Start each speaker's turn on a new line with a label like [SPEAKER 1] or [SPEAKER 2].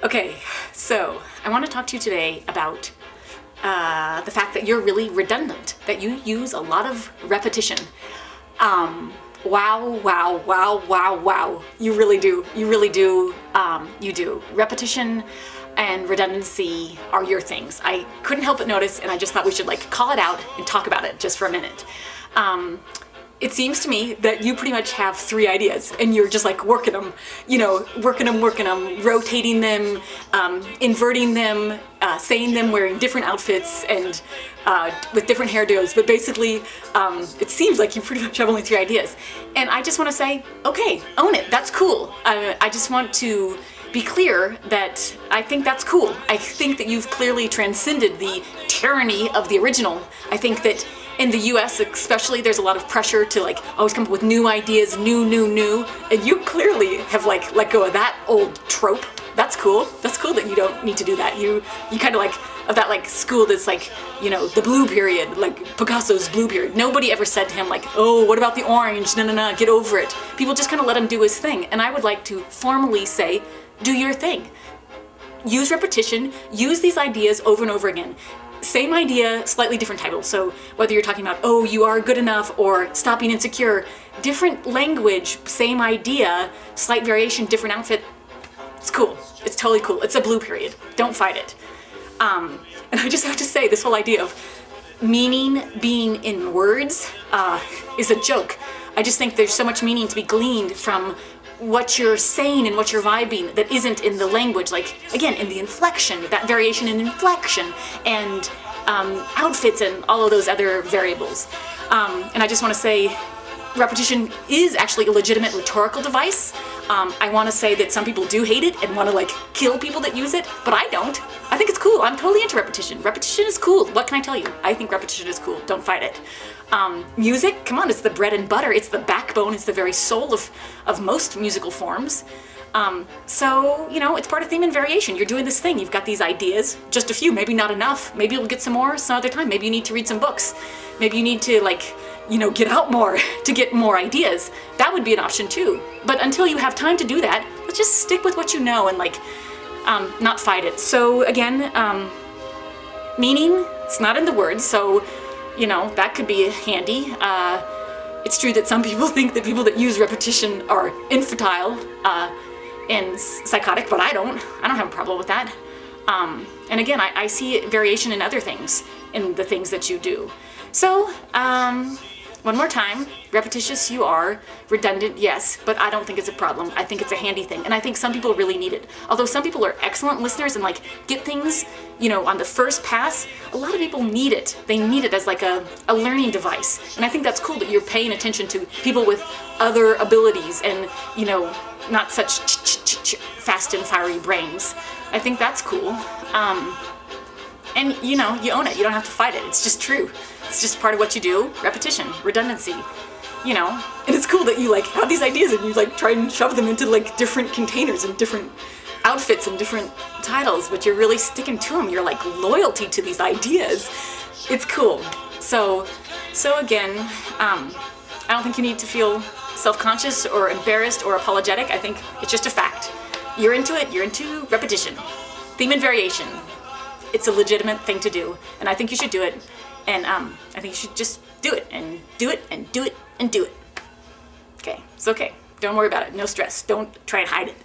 [SPEAKER 1] Okay, so I want to talk to you today about the fact that you're really redundant, that you use a lot of repetition. Wow, wow, wow, wow, wow. You really do. You really do. You do. Repetition and redundancy are your things. I couldn't help but notice, and I just thought we should call it out and talk about it just for a minute. It seems to me that you pretty much have 3 ideas and you're just working them, working them, rotating them, inverting them, saying them wearing different outfits and with different hairdos. But basically, it seems like you pretty much have only 3 ideas. And I just want to say, okay, own it. That's cool. I just want to be clear that I think that's cool. I think that you've clearly transcended the tyranny of the original. I think that in the US especially, there's a lot of pressure to always come up with new ideas, new, and you clearly have let go of that old trope. That's cool. That's cool that you don't need to do that. You kind of of that school that's the blue period, Picasso's blue period. Nobody ever said to him oh, what about the orange? No, get over it. People just kind of let him do his thing. And I would like to formally say, do your thing. Use repetition, use these ideas over and over again. Same idea, slightly different title. So whether you're talking about, oh, you are good enough, or stop being insecure, different language, same idea, slight variation, different outfit, it's cool. It's totally cool. It's a blue period. Don't fight it. And I just have to say, this whole idea of meaning being in words is a joke. I just think there's so much meaning to be gleaned from what you're saying and what you're vibing that isn't in the language, again, in the inflection, that variation in inflection, and outfits and all of those other variables. And I just want to say, repetition is actually a legitimate rhetorical device. I want to say that some people do hate it and want to kill people that use it, but I don't. I think it's cool. I'm totally into repetition. Repetition is cool. What can I tell you? I think repetition is cool. Don't fight it. Music, come on, it's the bread and butter. It's the backbone. It's the very soul of most musical forms. So, it's part of theme and variation. You're doing this thing. You've got these ideas, just a few, maybe not enough. Maybe you'll get some more some other time. Maybe you need to read some books. Maybe you need to get out more to get more ideas. That would be an option too. But until you have time to do that, let's just stick with what you know and not fight it. So again, meaning, it's not in the words, so that could be handy. It's true that some people think that people that use repetition are infantile and psychotic, but I don't have a problem with that. And again, I see variation in other things, in the things that you do. So, one more time, repetitious you are, redundant, yes, but I don't think it's a problem. I think it's a handy thing, and I think some people really need it. Although some people are excellent listeners and get things, on the first pass, a lot of people need it. They need it as a learning device. And I think that's cool that you're paying attention to people with other abilities and, not such fast and fiery brains. I think that's cool. And you own it. You don't have to fight it. It's just true. It's just part of what you do. Repetition, redundancy, and it's cool that you have these ideas and you try and shove them into different containers and different outfits and different titles, but you're really sticking to them. You're loyalty to these ideas. It's cool. So again, I don't think you need to feel self-conscious or embarrassed or apologetic. I think it's just a fact. You're into it. You're into repetition, theme and variation. It's a legitimate thing to do, and I think you should do it. And I think you should just do it, and do it, and do it, and do it. Okay, it's okay. Don't worry about it. No stress. Don't try and hide it.